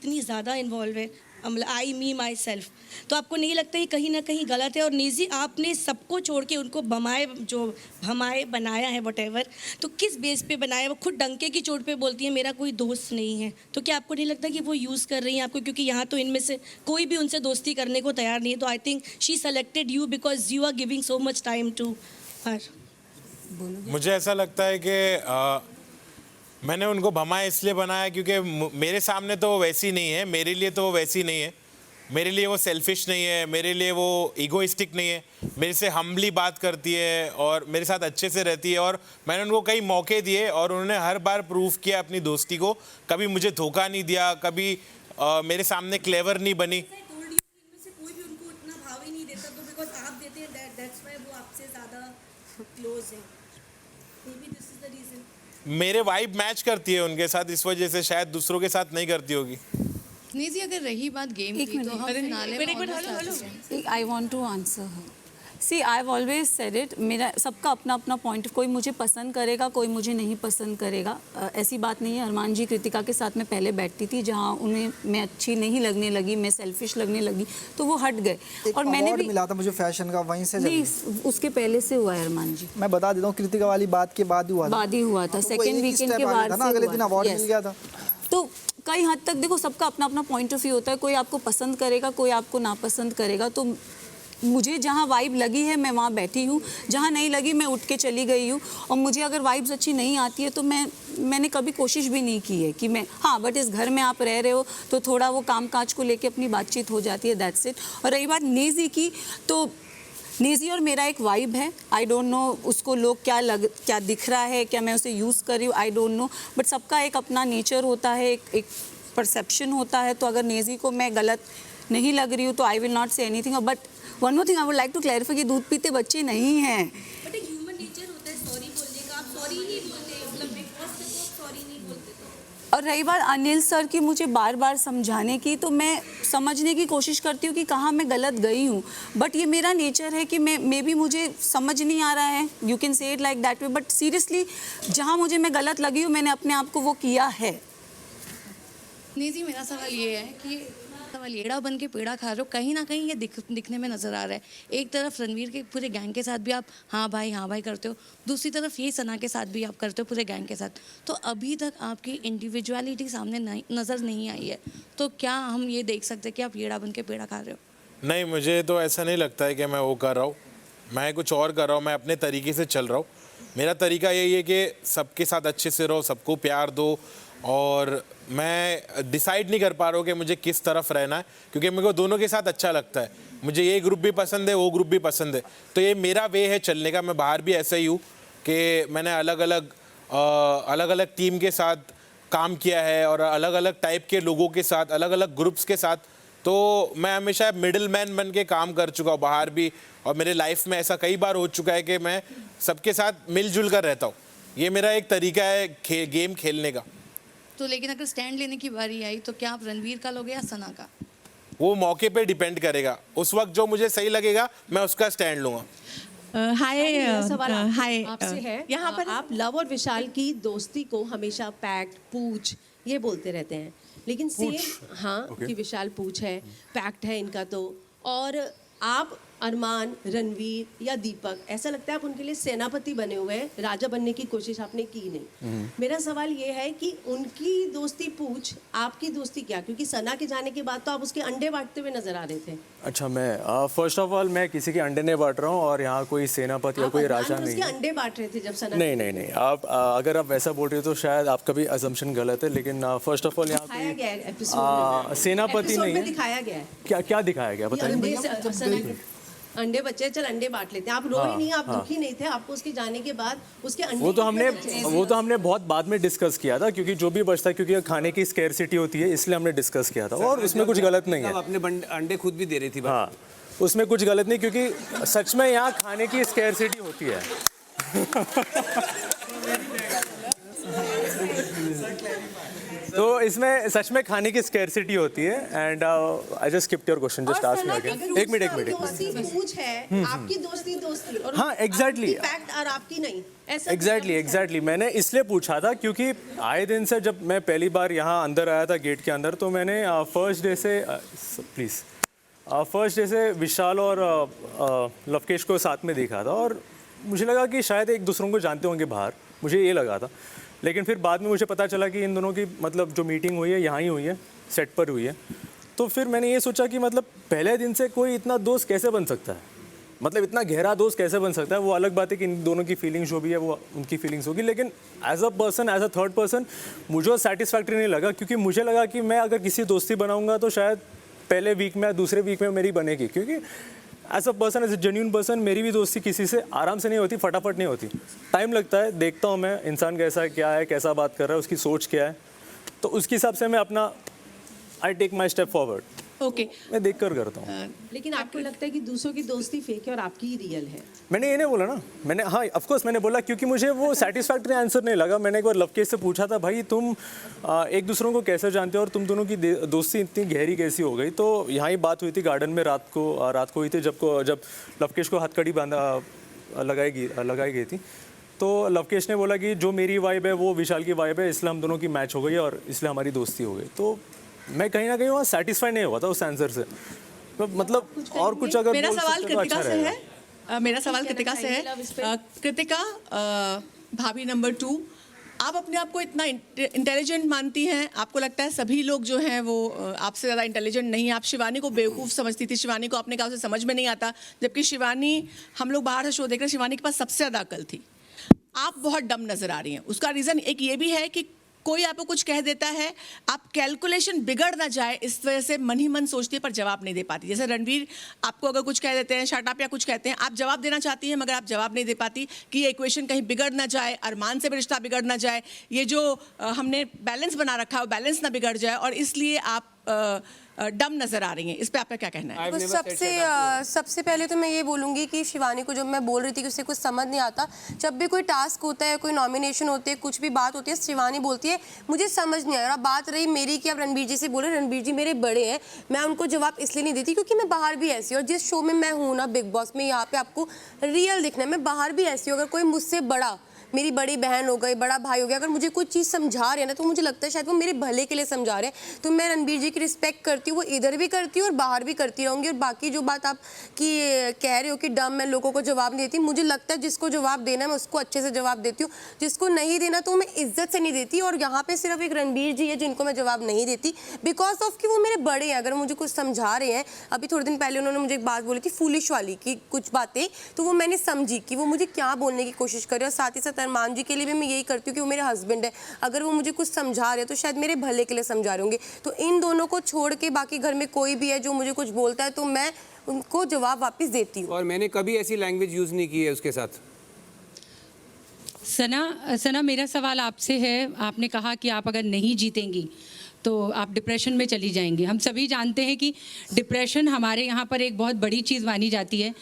इतनी ज़्यादा इन्वॉल्व है, आई मी माई सेल्फ, तो आपको नहीं लगता ये कहीं ना कहीं गलत है? और निजी आपने सबको छोड़ के उनको भमाए बनाया है वटेवर, तो किस बेस पे बनाया? वो खुद डंके की चोट पे बोलती है मेरा कोई दोस्त नहीं है, तो क्या आपको नहीं लगता कि वो यूज़ कर रही हैं आपको? क्योंकि यहाँ तो इनमें से कोई भी उनसे दोस्ती करने को तैयार नहीं है, तो I think she selected you because you are giving so much time to her. मुझे ऐसा लगता है कि मैंने उनको भमा इसलिए बनाया क्योंकि मेरे सामने तो वो वैसी नहीं है, मेरे लिए तो वो वैसी नहीं है, मेरे लिए वो सेल्फिश नहीं है, मेरे लिए वो ईगोइस्टिक नहीं है, मेरे से हम्बली बात करती है और मेरे साथ अच्छे से रहती है। और मैंने उनको कई मौके दिए और उन्होंने हर बार प्रूव किया अपनी दोस्ती को, कभी मुझे धोखा नहीं दिया, कभी मेरे सामने क्लेवर नहीं बनी। मेरे वाइब मैच करती है उनके साथ, इस वजह से शायद दूसरों के साथ नहीं करती होगी। निजी, अगर रही बात गेम की तो हम फिनाले में I want to answer her. See I always said it, मेरा सबका अपना अपना पॉइंट, कोई मुझे पसंद करेगा कोई मुझे नहीं पसंद करेगा, ऐसी बात नहीं है। अरमान जी कृतिका के साथ मैं पहले बैठती थी, जहाँ उन्हें मैं अच्छी नहीं लगने लगी, मैं सेल्फिश लगने लगी, तो वो हट गए। और मैंने भी मिला था मुझे फैशन का, वहीं से नहीं, उसके पहले से हुआ है अरमान जी। मैं बता देता हूँ, कृतिका वाली बात के बाद ही हुआ था, सेकेंड वीकेंड के बाद ना, अगले दिन अवार्ड मिल गया था। तो कई हद तक देखो सबका अपना अपना पॉइंट ऑफ व्यू होता है, कोई आपको पसंद करेगा कोई आपको नापसंद करेगा। तो मुझे जहाँ वाइब लगी है मैं वहाँ बैठी हूँ, जहाँ नहीं लगी मैं उठ के चली गई हूँ। और मुझे अगर वाइब्स अच्छी नहीं आती है तो मैंने कभी कोशिश भी नहीं की है कि मैं, हाँ बट इस घर में आप रह रहे हो तो थोड़ा वो काम काज को लेके अपनी बातचीत हो जाती है, दैट्स इट। और रही बात नेज़ी की, तो नेज़ी और मेरा एक वाइब है, आई डोंट नो उसको लोग क्या दिख रहा है, क्या मैं उसे यूज़ कर रही हूँ, आई डोंट नो, बट सबका एक अपना नेचर होता है, एक परसेप्शन होता है। तो अगर नेज़ी को मैं गलत नहीं लग रही हूँ तो I will not say anything. But one more thing I would like to clarify कि दूध पीते बच्चे नहीं हैं। बट एक ह्यूमन नेचर होता है सॉरी बोलने का, आप सॉरी नहीं बोलते, मतलब बिग बॉस पे तो सॉरी नहीं बोलते। तो और रही बात अनिल सर की मुझे बार बार समझाने की, तो मैं समझने की कोशिश करती हूँ कि कहाँ मैं गलत गई हूँ, बट ये मेरा नेचर है कि मे बी मुझे समझ नहीं आ रहा है, you can say it like that way, but seriously जहाँ मुझे मैं गलत लगी हूँ मैंने अपने आप को वो किया है। निजी, मेरा सवाल ये है कि सवाल एड़ा बन के पेड़ा खा रहे हो, कहीं ना कहीं ये दिखने में नज़र आ रहा है। एक तरफ रणवीर के पूरे गैंग के साथ भी आप हाँ भाई करते हो, दूसरी तरफ ये सना के साथ भी आप करते हो पूरे गैंग के साथ, तो अभी तक आपकी इंडिविजुअलिटी सामने नज़र नहीं आई है। तो क्या हम ये देख सकते हैं कि आप एड़ा बन के पेड़ा खा रहे हो? नहीं, मुझे तो ऐसा नहीं लगता है कि मैं वो कर रहा हूँ, मैं कुछ और कर रहा हूँ, मैं अपने तरीके से चल रहा हूँ। मेरा तरीका यही है कि सबके साथ अच्छे से रहो, सबको प्यार दो, और मैं डिसाइड नहीं कर पा रहा हूँ कि मुझे किस तरफ रहना है, क्योंकि मेरे को दोनों के साथ अच्छा लगता है। मुझे ये ग्रुप भी पसंद है, वो ग्रुप भी पसंद है, तो ये मेरा वे है चलने का। मैं बाहर भी ऐसा ही हूँ कि मैंने अलग अलग टीम के साथ काम किया है और अलग अलग टाइप के लोगों के साथ, अलग अलग ग्रुप्स के साथ, तो मैं हमेशा मिडिल मैन बन के काम कर चुका हूँ बाहर भी, और मेरे लाइफ में ऐसा कई बार हो चुका है कि मैं सबके साथ मिलजुल कर रहता हूँ। ये मेरा एक तरीका है गेम खेलने का। तो लेकिन अगर स्टैंड लेने की बारी आई तो क्या आप रणवीर का लोगे या सना का? वो मौके पे डिपेंड करेगा, उस वक्त जो मुझे सही लगेगा मैं उसका स्टैंड लूँगा। हाय आपसे है, यहाँ पर आप लव और विशाल की दोस्ती को हमेशा पैक्ट पूछ ये बोलते रहते हैं, लेकिन सेम हाँ कि विशाल पूछ है, पैक्ट है इनका तो, और आप अरमान, रणवीर या दीपक, ऐसा लगता है आप उनके लिए सेनापति बने हुए हैं, राजा बनने की कोशिश आपने की नहीं। मेरा सवाल ये है कि उनकी दोस्ती पूछ, आपकी दोस्ती क्या? क्योंकि सना के जाने के बाद तो आप उसके अंडे बांटते हुए नजर आ रहे थे। अच्छा, मैं फर्स्ट ऑफ ऑल मैं किसी के अंडे नहीं बांट रहा हूँ, और यहाँ कोई सेनापति या कोई राजा नहीं है। अंडे बांट रहे थे जब सना? नहीं, आप अगर आप वैसा बोल रहे हो तो शायद आपका भी अजम्पशन गलत है, लेकिन फर्स्ट ऑफ ऑल यहाँ सेनापति नहीं है। दिखाया गया है, क्या दिखाया गया बताइए। अंडे बच्चे, चल अंडे बांट लेते हैं। आप रोए नहीं, आप दुखी नहीं थे, आपको उसके जाने के बाद उसके अंडे वो तो हमने बहुत बाद में डिस्कस किया था, क्योंकि जो भी बचता है, क्योंकि खाने की स्कैरसिटी होती है, इसलिए हमने डिस्कस किया था, और उसमें कुछ गलत नहीं है। अपने अंडे खुद भी दे रही थी। हाँ, उसमें कुछ गलत नहीं, क्योंकि सच में यहाँ खाने की स्कैरसिटी होती है। तो इसमें सच में खाने की स्कैरसिटी होती है and I just skipped your question, just ask me again. एक मिनट दोस्ती पूछ है, आपकी दोस्ती और हाँ, exactly. आपकी पैक्ट और आपकी नहीं, ऐसा एग्जैक्टली मैंने इसलिए पूछा था क्योंकि आए दिन से जब मैं पहली बार यहाँ अंदर आया था गेट के अंदर, तो मैंने फर्स्ट डे से विशाल और लवकेश को साथ में देखा था और मुझे लगा कि शायद एक दूसरों को जानते होंगे बाहर, मुझे ये लगा था। लेकिन फिर बाद में मुझे पता चला कि इन दोनों की मतलब जो मीटिंग हुई है यहाँ ही हुई है, सेट पर हुई है। तो फिर मैंने ये सोचा कि मतलब पहले दिन से कोई इतना दोस्त कैसे बन सकता है, मतलब इतना गहरा दोस्त कैसे बन सकता है। वो अलग बात है कि इन दोनों की फीलिंग्स जो भी है वो उनकी फीलिंग्स होगी, लेकिन as a person, as a third person मुझे सेटिस्फैक्ट्री नहीं लगा, क्योंकि मुझे लगा कि मैं अगर किसी दोस्ती बनाऊंगा तो शायद पहले वीक में या दूसरे वीक में मेरी बनेगी, क्योंकि as a person, as a genuine person मेरी भी दोस्ती किसी से आराम से नहीं होती, फटाफट नहीं होती, टाइम लगता है। देखता हूँ मैं इंसान कैसा है, क्या है, कैसा बात कर रहा है, उसकी सोच क्या है, तो उसके हिसाब से मैं अपना I take my step forward. Okay, मैं देख कर करता हूँ। लेकिन आपको लगता है कि दूसरों की दोस्ती फेक है और आपकी ही रियल है? मैंने ये नहीं बोला ना, मैंने हाँ ऑफ कोर्स मैंने बोला क्योंकि मुझे वो सेटिस्फैक्ट्री आंसर नहीं लगा। मैंने एक बार लवकेश से पूछा था, भाई तुम एक दूसरों को कैसे जानते हो और तुम दोनों की दोस्ती इतनी गहरी कैसी हो गई। तो यहाँ ही बात हुई थी गार्डन में, रात को हुई थी जब लवकेश को हथकड़ी लगाई गई थी। तो लवकेश ने बोला कि जो मेरी वाइब है वो विशाल की वाइब है, इसलिए हम दोनों की मैच हो गई और इसलिए हमारी दोस्ती हो गई। तो मैं कहीं ना कहीं वहाँ सेटिस्फाई नहीं हुआ था उस आंसर से। तो मतलब और कुछ अगर मेरा बोल सवाल सकते तो कृतिका अच्छा से रहेगा। है। मेरा सवाल कृतिका से है। कृतिका, भाभी नंबर 2, आप अपने आप को इतना इंटेलिजेंट मानती हैं, आपको लगता है सभी लोग जो हैं वो आपसे ज़्यादा इंटेलिजेंट नहीं है। आप शिवानी को बेवकूफ़ समझती थी, शिवानी को आपने कहा उसे समझ में नहीं आता, जबकि शिवानी, हम लोग बाहर से शो देख रहे हैं, शिवानी के पास सबसे ज़्यादा अकल थी। आप बहुत डम नज़र आ रही हैं। उसका रीज़न एक ये भी है कि कोई आपको कुछ कह देता है, आप कैलकुलेशन बिगड़ ना जाए इस वजह से मन ही मन सोचती है पर जवाब नहीं दे पाती। जैसे रणवीर आपको अगर कुछ कह देते हैं, शट अप या कुछ कहते हैं, आप जवाब देना चाहती हैं मगर आप जवाब नहीं दे पाती कि ये इक्वेशन कहीं बिगड़ ना जाए, अरमान से भी रिश्ता बिगड़ ना जाए, ये जो हमने बैलेंस बना रखा है वो बैलेंस ना बिगड़ जाए, और इसलिए आप डम नजर आ रही हैं। इस पे आपका क्या कहना है? तो सबसे पहले तो मैं ये बोलूँगी कि शिवानी को, जब मैं बोल रही थी कि उसे कुछ समझ नहीं आता, जब भी कोई टास्क होता है, कोई नॉमिनेशन होती है, कुछ भी बात होती है, शिवानी बोलती है मुझे समझ नहीं आया। अब बात रही मेरी कि अब रणबीर जी से बोले, रणबीर जी मेरे बड़े हैं, मैं उनको जवाब इसलिए नहीं देती क्योंकि मैं बाहर भी ऐसी हूँ, और जिस शो में मैं हूँ ना, बिग बॉस में, यहाँ पे आपको रियल दिखना है, मैं बाहर भी ऐसी हूँ। अगर कोई मुझसे बड़ा, मेरी बड़ी बहन हो गई, बड़ा भाई हो गया, अगर मुझे कोई चीज़ समझा रहे हैं ना, तो मुझे लगता है शायद वो मेरे भले के लिए समझा रहे हैं। तो मैं रणबीर जी की रिस्पेक्ट करती हूँ, वो इधर भी करती हूँ और बाहर भी करती रहूँगी। और बाकी जो बात आप की कह रहे हो कि डम मैं लोगों को जवाब नहीं देती, मुझे लगता है जिसको जवाब देना है मैं उसको अच्छे से जवाब देती हूँ, जिसको नहीं देना तो मैं इज्जत से नहीं देती। और यहाँ पे सिर्फ एक रणबीर जी है जिनको मैं जवाब नहीं देती, बिकॉज ऑफ कि वो मेरे बड़े हैं। अगर मुझे कुछ समझा रहे हैं, अभी थोड़े दिन पहले उन्होंने मुझे एक बात बोली थी फूलिश वाली की कुछ बातें, तो वो मैंने समझी कि वो मुझे क्या बोलने की कोशिश कर रहे हैं। और साथ ही साथ अरमान जी के लिए मैं यही करती हूँ कि वो मेरे हस्बैंड है, अगर वो मुझे कुछ समझा रहे हैं तो शायद मेरे भले के लिए समझा रहे होंगे। तो इन दोनों को छोड़ के बाकी घर में कोई भी है जो मुझे कुछ बोलता है तो मैं उनको जवाब वापस देती हूँ। और मैंने कभी ऐसी लैंग्वेज यूज नहीं की है उसके साथ। सना, मेरा सवाल आपसे है। आपने कहा कि आप अगर नहीं जीतेंगी तो आप डिप्रेशन में चली जाएंगी। हम सभी जानते हैं कि डिप्रेशन हमारे यहाँ पर एक बहुत बड़ी चीज़ मानी जाती है।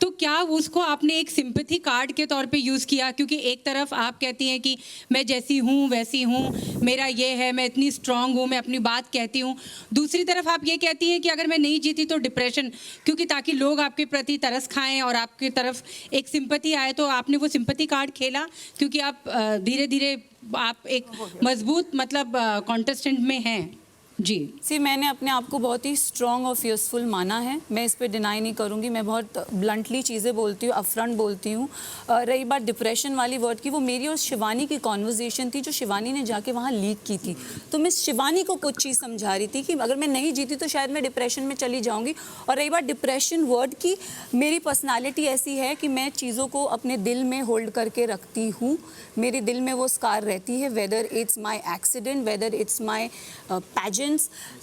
तो क्या उसको आपने एक सिंपैथी कार्ड के तौर पे यूज़ किया? क्योंकि एक तरफ आप कहती हैं कि मैं जैसी हूँ वैसी हूँ, मेरा ये है, मैं इतनी स्ट्रांग हूँ, मैं अपनी बात कहती हूँ। दूसरी तरफ आप ये कहती हैं कि अगर मैं नहीं जीती तो डिप्रेशन, क्योंकि ताकि लोग आपके प्रति तरस खाएं और आपकी तरफ एक सिंपैथी आए। तो आपने वो सिंपैथी कार्ड खेला क्योंकि आप धीरे धीरे आप एक मजबूत मतलब कॉन्टेस्टेंट में हैं। जी मैंने अपने आप को बहुत ही स्ट्रॉन्ग और फियर्सफुल माना है, मैं इस पर डिनाई नहीं करूँगी। मैं बहुत ब्लंटली चीज़ें बोलती हूँ, अपफ्रंट बोलती हूँ। रही बात डिप्रेशन वाली वर्ड की, वो मेरी और शिवानी की कॉन्वर्जेसन थी जो शिवानी ने जाके वहाँ लीक की थी। तो मैं शिवानी को कुछ चीज़ समझा रही थी कि अगर मैं नहीं जीती तो शायद मैं डिप्रेशन में चली जाऊँगी। और रही बात डिप्रेशन वर्ड की, मेरी पर्सनैलिटी ऐसी है कि मैं चीज़ों को अपने दिल में होल्ड करके रखती हूँ। मेरे दिल में वो स्कार रहती है, whether it's my accident, whether it's my pageant,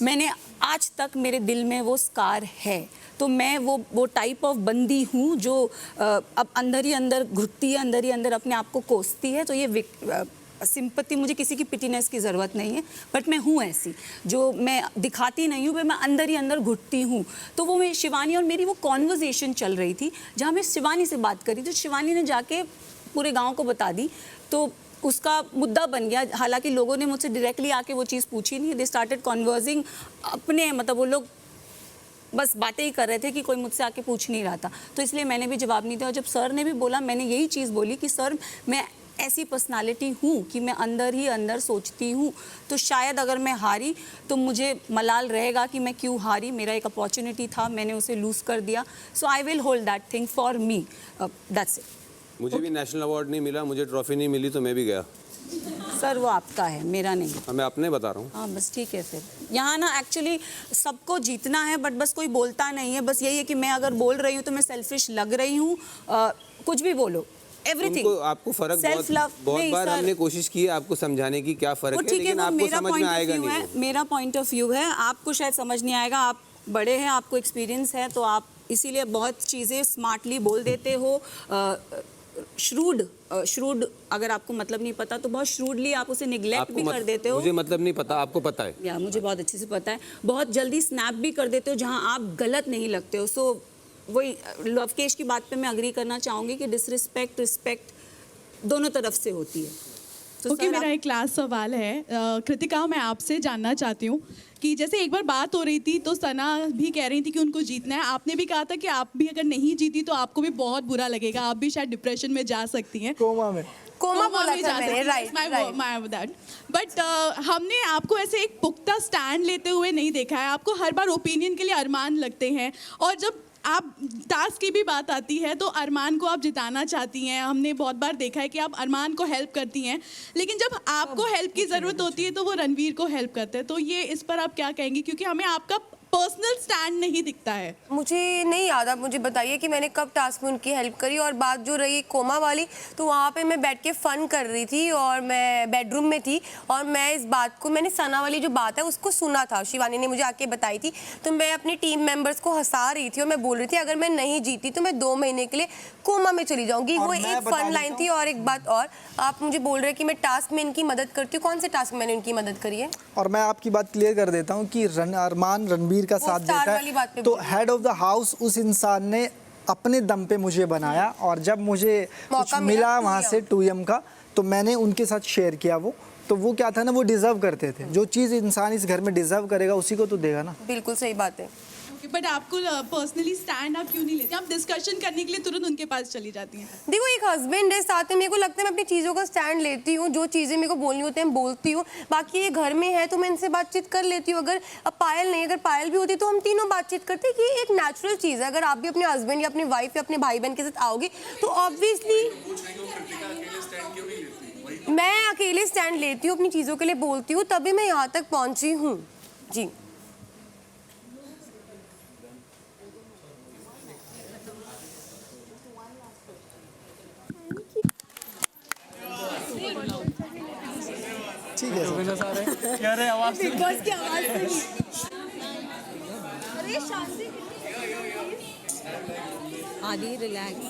मैंने आज तक मेरे दिल में वो स्कार है। तो मैं वो टाइप ऑफ बंदी हूँ जो अब अंदर ही अंदर घुटती है, अंदर ही अंदर अपने आप को कोसती है। तो ये सिंपत्ति, मुझे किसी की पिटीनेस की ज़रूरत नहीं है, बट मैं हूँ ऐसी, जो मैं दिखाती नहीं हूँ, मैं अंदर ही अंदर घुटती हूँ। तो वो मैं शिवानी और मेरी वो कॉन्वर्जेसन चल रही थी जहाँ मैं शिवानी से बात करी, तो शिवानी ने जाके पूरे गाँव को बता दी। तो उसका मुद्दा बन गया। हालांकि लोगों ने मुझसे डायरेक्टली आके वो चीज़ पूछी नहीं, दे स्टार्टेड कन्वर्सिंग अपने, मतलब वो लोग बस बातें ही कर रहे थे कि कोई मुझसे आके पूछ नहीं रहा था, तो इसलिए मैंने भी जवाब नहीं दिया। और जब सर ने भी बोला, मैंने यही चीज़ बोली कि सर मैं ऐसी पर्सनालिटी हूँ कि मैं अंदर ही अंदर सोचती हूँ, तो शायद अगर मैं हारी तो मुझे मलाल रहेगा कि मैं क्यों हारी, मेरा एक अपॉर्चुनिटी था, मैंने उसे लूज़ कर दिया, so I will hold that thing for me, that's it. मुझे भी नेशनल अवार्ड नहीं मिला, मुझे ट्रॉफी नहीं मिली, तो मैं भी गया। सर वो आपका है, मेरा नहीं। मैं अपने बता रहा हूँ। हाँ बस ठीक है फिर। यहाँ ना एक्चुअली सबको जीतना है, बट बस कोई बोलता नहीं है। बस यही है कि मैं अगर बोल रही हूँ तो मैं सेल्फिश लग रही हूँ, कुछ भी बोलो, एवरीथिंग। आपको फर्क सेल्फ लव बहुत बार हमने कोशिश की है आपको समझाने की क्या फर्क है, लेकिन आपको समझ में आएगा नहीं। मेरा पॉइंट ऑफ व्यू है, आपको शायद समझ नहीं आएगा, आप बड़े हैं, आपको एक्सपीरियंस है, तो आप इसीलिए बहुत चीज़ें स्मार्टली बोल देते हो। श्रूड अगर आपको मतलब नहीं पता तो बहुत श्रूडली आप उसे निगलेक्ट भी कर देते हो। मुझे मतलब नहीं पता, आपको पता है। या मुझे बहुत अच्छे से पता है। बहुत जल्दी स्नैप भी कर देते हो जहां आप गलत नहीं लगते हो। सो वही लवकेश की बात पे मैं अग्री करना चाहूँगी कि डिसरिस्पेक्ट रिस्पेक्ट दोनों तरफ से होती है। ओके, मेरा एक लास्ट सवाल है। कृतिका, मैं आपसे जानना चाहती हूँ कि जैसे एक बार बात हो रही थी तो सना भी कह रही थी कि उनको जीतना है, आपने भी कहा था कि आप भी अगर नहीं जीती तो आपको भी बहुत बुरा लगेगा, आप भी शायद डिप्रेशन में जा सकती हैं, कोमा बोला था मैंने, राइट। बट हमने आपको ऐसे एक पुख्ता स्टैंड लेते हुए नहीं देखा है। आपको हर बार ओपिनियन के लिए अरमान लगते हैं, और जब आप टास्क की भी बात आती है तो अरमान को आप जिताना चाहती हैं। हमने बहुत बार देखा है कि आप अरमान को हेल्प करती हैं, लेकिन जब आपको हेल्प की ज़रूरत होती है तो वो रणवीर को हेल्प करते हैं। तो ये इस पर आप क्या कहेंगी, क्योंकि हमें आपका पर्सनल स्टैंड नहीं दिखता है। मुझे नहीं याद, आप मुझे बताइए कि मैंने कब टास्क में उनकी हेल्प करी। और बात जो रही कोमा वाली, तो वहाँ पे मैं बैठ के फ़न कर रही थी और मैं बेडरूम में थी, और मैं इस बात को, मैंने सना वाली जो बात है उसको सुना था, शिवानी ने मुझे आके बताई थी, तो मैं अपनी टीम मेंबर्स को हंसा रही थी और मैं बोल रही थी अगर मैं नहीं जीती तो मैं 2 महीने के लिए कोमा में चली जाऊँगी। वो एक फ़न लाइन थी। और एक बात और, आप मुझे बोल रहे हैं कि मैं टास्क में इनकी मदद करती हूँ, कौन से टास्क में मैंने इनकी मदद करी है? और मैं आपकी बात क्लियर कर देता हूँ कि अरमान रणबीर का साथ देता है, तो हेड ऑफ द हाउस उस इंसान ने अपने दम पे मुझे बनाया, और जब मुझे कुछ मिला वहाँ से 2M का, तो मैंने उनके साथ शेयर किया। तो वो क्या था ना, वो डिजर्व करते थे। जो चीज़ इंसान इस घर में डिजर्व करेगा उसी को तो देगा ना। बिल्कुल सही बात है। बट आपको पर्सनली स्टैंड आप क्यों नहीं लेते? आप डिस्कशन करने के लिए तुरंत उनके पास चली जाती हैं। देखो, एक हस्बैंड है साथ में, मेरे को लगता है मैं अपनी चीज़ों का स्टैंड लेती हूँ, जो चीज़ें मेरे को बोलनी होती हैं बोलती हूँ। बाकी ये घर में है तो मैं इनसे बातचीत कर लेती हूँ। अगर अब पायल नहीं, अगर पायल भी होती तो हम तीनों बातचीत करते। कि एक नेचुरल चीज़ है, अगर आप भी अपने हस्बैंड या अपनी वाइफ या अपने भाई बहन के साथ आओगे तो ऑब्वियसली मैं अकेले स्टैंड लेती हूँ, अपनी चीज़ों के लिए बोलती हूँ, तभी मैं यहाँ तक पहुँची हूँ। जी ठीक है, क्या रे आवाज बिग बॉस की आवाज अरे शांति आदि relax.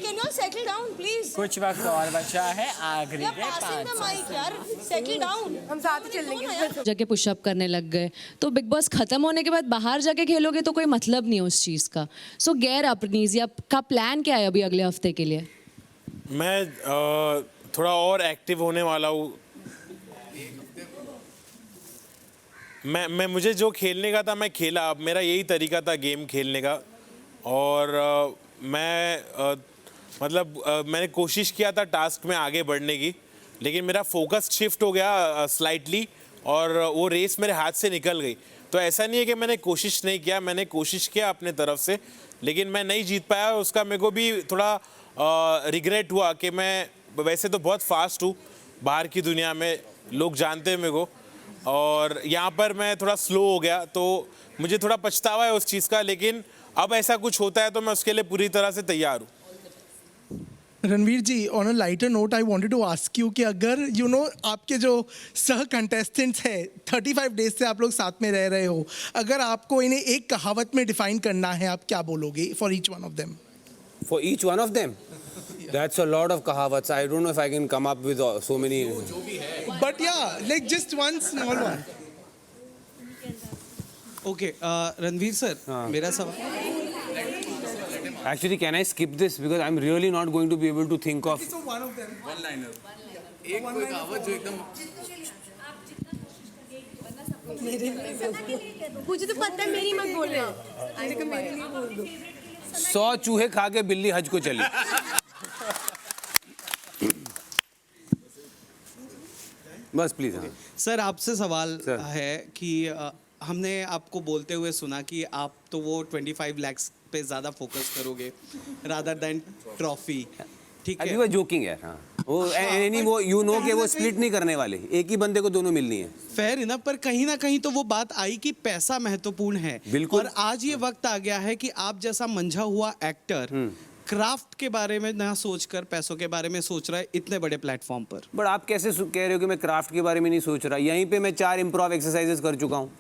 Can you settle down please? कुछ वक्त और बचा है, आखिरी के 5 माइक यार, सेटल डाउन, हम साथ ही चल लेंगे। जाके पुशअप करने लग गए, तो बिग बॉस खत्म होने के बाद बाहर जाके खेलोगे तो कोई मतलब नहीं है उस चीज़ का। सो गैर अपनीजी आपका प्लान क्या है अभी अगले हफ्ते के लिए? मैं थोड़ा और एक्टिव होने वाला हूँ। मैं मुझे जो खेलने का था मैं खेला। अब मेरा यही तरीका था गेम खेलने का, और मैंने कोशिश किया था टास्क में आगे बढ़ने की, लेकिन मेरा फोकस शिफ्ट हो गया स्लाइटली, और वो रेस मेरे हाथ से निकल गई। तो ऐसा नहीं है कि मैंने कोशिश नहीं किया, मैंने कोशिश किया अपने तरफ से, लेकिन मैं नहीं जीत पाया। उसका मेरे को भी थोड़ा रिग्रेट हुआ कि मैं वैसे तो बहुत फास्ट हूँ बाहर की दुनिया में, लोग जानते हैं मेरे को, और यहाँ पर मैं थोड़ा स्लो हो गया, तो मुझे थोड़ा पछतावा है उस चीज़ का। लेकिन अब ऐसा कुछ होता है तो मैं उसके लिए पूरी तरह से तैयार हूँ। Ranveer ji, on a lighter note I wanted to ask you कि अगर आपके जो सह कंटेस्टेंट्स हैं 35 डेज से आप लोग साथ में रह रहे हो, अगर आपको इन्हें एक कहावत में डिफाइन करना है, आप क्या बोलोगे for each one of them? For each one of them? That's a lot of kahawats. I don't know if I can come up with so many. But yeah, like just one small one. Okay, Ranveer sir, मेरा सवाल Actually, can I skip this because I'm really not going to be able to think of. So one of them. One liner एक कोई कहावत जो एकदम मुझे तो पता है मेरी मत बोलना 100 चूहे खा के बिल्ली हज को चली. बस प्लीज. हाँ सर आपसे सवाल है कि हमने आपको बोलते हुए सुना कि आप तो वो 25 lakhs पे ज़्यादा फोकस करोगे रादर देन ट्रॉफी. ठीक अभी है. वो जोकिंग है. हाँ वो यू नो कि वो स्प्लिट नहीं करने वाले, एक ही बंदे को दोनों मिलनी है. फेयर इनफ, पर कहीं ना कहीं तो वो बात आई कि पैसा महत्वपूर्ण है. बिल्कुल. और आज ये वक्त आ गया है कि आप जैसा मंझा हुआ एक्टर क्राफ्ट के बारे में ना सोचकर पैसों के बारे में सोच रहा है इतने बड़े प्लेटफॉर्म पर. बट आप कैसे कह रहे हो कि मैं क्राफ्ट के बारे में नहीं सोच रहा? यहीं पे मैं 4 इम्प्रोव एक्सरसाइजेस कर चुका हूँ.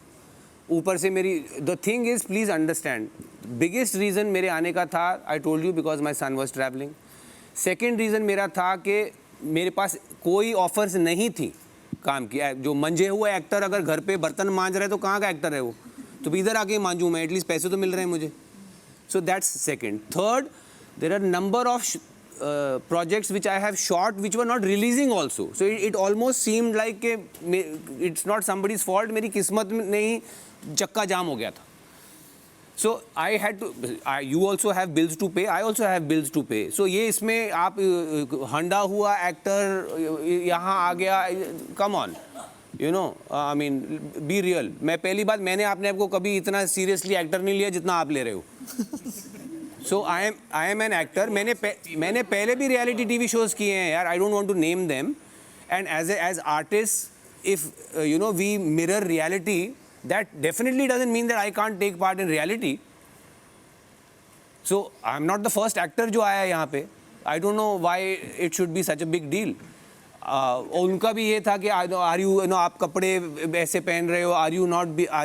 ऊपर से मेरी the thing is please understand, biggest reason मेरे आने का था, I told you, because my son was travelling. Second reason मेरा था कि मेरे पास कोई ऑफर्स नहीं थी काम की. जो मंझे हुए एक्टर अगर घर पे बर्तन मांज रहे तो कहाँ का एक्टर है वो? तो इधर आके मांजूँ मैं, एटलीस्ट पैसे तो मिल रहे हैं मुझे. So that's second. Third, there are number of projects which I have shot which were not releasing also, so it almost seemed like it's not somebody's fault, मेरी किस्मत में नहीं चक्का जाम हो गया था. So I had to, you also have bills to pay, I also have bills to pay. So ये इसमें आप हंडा हुआ एक्टर यहाँ आ गया, come on, you know, I mean be real. मैं पहली बात, मैंने अपने आप को कभी इतना सीरियसली एक्टर नहीं लिया जितना आप ले रहे हो. So I am an actor. मैंने पहले भी रियलिटी टीवी शोज किए हैं यार. I don't want to name them. And as artists, if you know we mirror reality, that definitely doesn't mean that I can't take part in reality. So I'm not the first actor जो आया यहाँ पे. I don't know why it should be such a big deal. उनका भी ये था कि are you know आप कपड़े ऐसे पहन रहे हो, are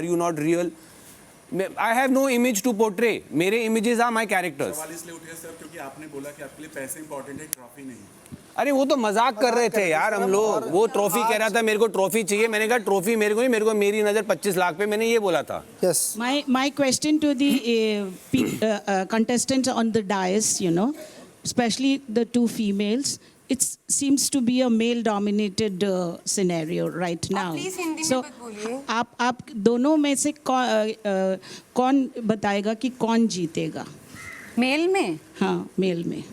you not real? I have no image to portray. मेरे images are my characters. सवाल इसलिए उठ गया सर क्योंकि आपने बोला कि आपके लिए पैसे इंपॉर्टेंट है, ट्रॉफी नहीं. अरे वो तो मजाक कर रहे थे यार हम लोग. वो ट्रॉफी कह रहा था मेरे को ट्रॉफी चाहिए. मैंने कहा ट्रॉफी मेरे को नहीं, मेरे को मेरी नज़र 25 लाख पे. मैंने ये बोला था. Yes. My question to the contestants on the dais, you know, especially the 2 females. It seems to be a male-dominated scenario right now. Please Hindi So, में मत बोलिए. आप दोनों में से कौन बताएगा कि कौन जीतेगा? मेल में? हाँ, मेल में.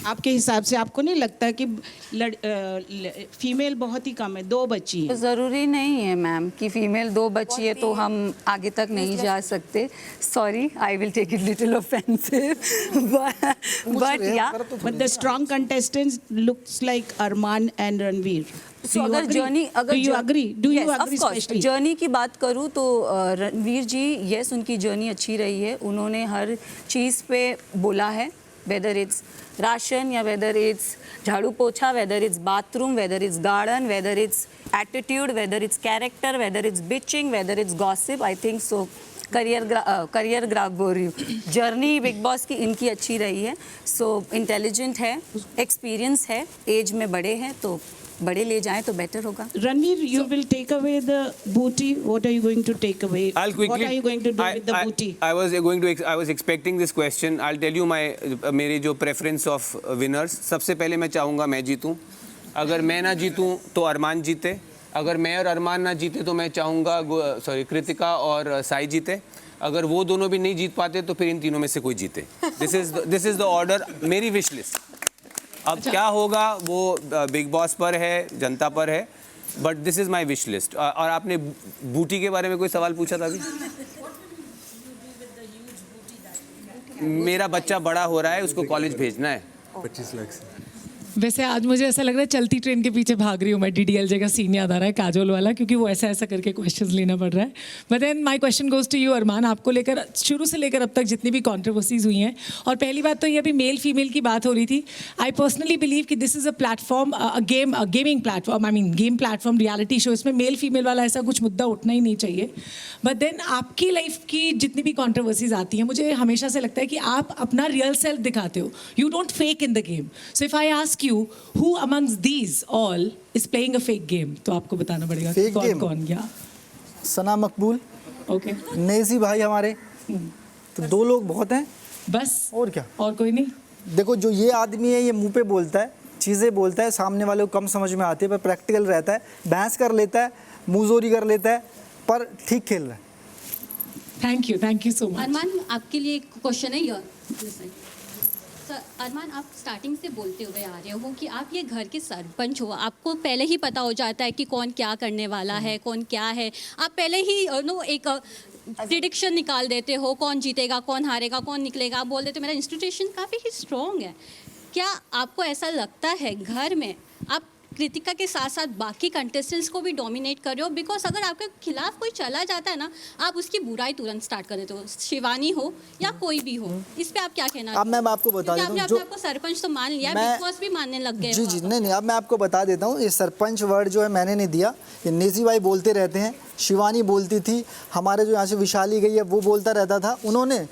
आपके हिसाब से आपको नहीं लगता कि फीमेल बहुत ही कम है, 2 बच्ची हैं? ज़रूरी नहीं है मैम कि फीमेल 2 बच्ची है तो हम आगे तक नहीं जा सकते. Sorry, I will take it little offensive, but या But the strong contestants looks like Arman and Ranveer. So अगर journey, do you agree? Do you agree especially? Journey की बात करूँ तो रणवीर जी, यस, उनकी जर्नी अच्छी रही है. उन्होंने हर चीज़ पे बोला है, वेदर इट्स राशन या वेदर इट्स झाड़ू पोछा, whether it's bathroom, whether it's garden, whether it's attitude, whether it's character, whether it's bitching, whether it's gossip. I think so career graph बोल रही हूँ. जर्नी बिग बॉस की इनकी अच्छी रही है. सो इंटेलिजेंट है, एक्सपीरियंस है, एज में बड़े हैं, तो बड़े ले जाएं तो बेटर होगा. Ranveer, you will take away the booty. What are you going to take away? I'll quickly. What are you going to do with the booty? I was expecting this question. I'll tell you मेरी जो preference of winners. सबसे पहले मैं चाहूँगा मैं जीतूँ. अगर मैं ना जीतूँ तो अरमान जीते. अगर मैं और अरमान ना जीते तो मैं चाहूँगा कृतिका और साई जीते. अगर वो दोनों भी नहीं जीत पाते तो फिर इन तीनों में से कोई जीते. This is the order. मेरी wish list. अब क्या होगा वो बिग बॉस पर है, जनता पर है, but this is my wish list. और आपने बूटी के बारे में कोई सवाल पूछा था अभी? मेरा बच्चा बड़ा हो रहा है, उसको कॉलेज भेजना है. 25 लाख से. वैसे आज मुझे ऐसा लग रहा है चलती ट्रेन के पीछे भाग रही हूँ मैं. DDLJ का सीन याद आ रहा है, काजोल वाला, क्योंकि वो ऐसा ऐसा करके क्वेश्चंस लेना पड़ रहा है. But then my question goes to you Armaan. आपको लेकर शुरू से लेकर अब तक जितनी भी कॉन्ट्रोवर्सीज हुई हैं, और पहली बात तो ये अभी मेल फीमेल की बात हो रही थी. आई पर्सनली बिलीव कि this is a platform, gaming platform, I mean game platform, reality show. इसमें मेल फीमेल वाला ऐसा कुछ मुद्दा उठना ही नहीं चाहिए. बट देन आपकी लाइफ की जितनी भी कॉन्ट्रोवर्सीज आती हैं, मुझे हमेशा से लगता है कि आप अपना रियल सेल्फ दिखाते हो. You don't fake in the game. So if I ask you who amongst these all is playing a fake game, तो आपको बताना पड़ेगा कौन कौन. या सना मकबूल, ओके नेजी भाई हमारे, तो 2 लोग बहुत हैं बस, और क्या। और कोई नहीं। देखो जो ये आदमी है ये मुंह पे बोलता है, चीज़ें बोलता है, सामने वाले को कम समझ में आती है, पर प्रैक्टिकल रहता है, बहस कर लेता है, मुंहजोरी कर लेता है, पर ठीक खेल रहा है। Thank you so much. Armaan, आपके लिए एक क्वेश्चन है यार। सर अरमान, आप स्टार्टिंग से बोलते हुए आ रहे हो कि आप ये घर के सरपंच हो, आपको पहले ही पता हो जाता है कि कौन क्या करने वाला है, कौन क्या है। आप पहले ही एक प्रिडिक्शन निकाल देते हो, कौन जीतेगा, कौन हारेगा, कौन निकलेगा। आप बोल देते हो मेरा इंस्टीट्यूशन काफ़ी ही स्ट्रॉन्ग है। क्या आपको ऐसा लगता है घर में आप कृतिका के साथ साथ बाकी कंटेस्टेंट्स को भी डोमिनेट कर रहे हो? बिकॉज अगर आपके खिलाफ कोई चला जाता है ना, आप उसकी बुराई तुरंत स्टार्ट कर देते हो, शिवानी हो या कोई भी हो। इस पे आप क्या कहना? अब मैं आपको बता देता हूँ, आपने आपको सरपंच तो मान लिया, बिग बॉस भी मानने लग गए। जी नहीं, अब मैं आपको बता देता हूँ, ये सरपंच वर्ड जो है मैंने नहीं दिया, ये नेजी भाई बोलते रहते हैं, शिवानी बोलती थी, हमारे जो यहाँ से विशाली गई है वो बोलता रहता था, उन्होंने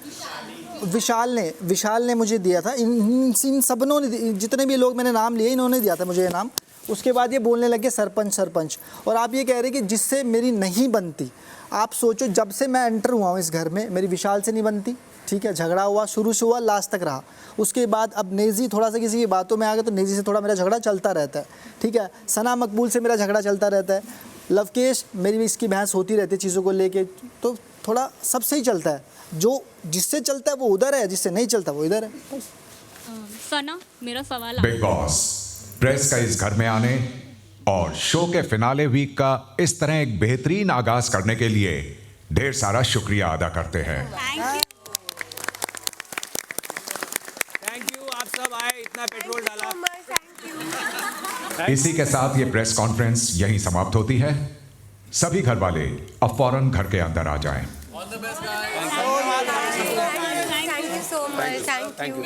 विशाल ने मुझे दिया था। इन सबनों ने, जितने भी लोग मैंने नाम लिए, इन्होंने दिया था मुझे ये नाम। उसके बाद ये बोलने लगे सरपंच। और आप ये कह रहे कि जिससे मेरी नहीं बनती, आप सोचो जब से मैं एंटर हुआ हूँ इस घर में, मेरी विशाल से नहीं बनती, ठीक है, झगड़ा हुआ, शुरू से हुआ, लास्ट तक रहा। उसके बाद अब नेजी थोड़ा सा किसी की बातों में आ गया तो नेजी से थोड़ा मेरा झगड़ा चलता रहता है, ठीक है। सना मकबूल से मेरा झगड़ा चलता रहता है, लवकेश मेरी भी इसकी बहस होती रहती है चीज़ों को लेके, तो थोड़ा सबसे ही चलता है। जो जिससे चलता है वो उधर है, जिससे नहीं चलता वो इधर है। सना, मेरा सवाल बिग बॉस प्रेस का इस घर में आने और शो के फिनाले वीक का इस तरह एक बेहतरीन आगाज करने के लिए ढेर सारा शुक्रिया अदा करते हैं। थैंक यू, आप सब आए, इतना पेट्रोल डाला। इसी के साथ ये प्रेस कॉन्फ्रेंस यहीं समाप्त होती है। सभी घर वाले अब फौरन घर के अंदर आ जाएं। Thank you so much. Thank you.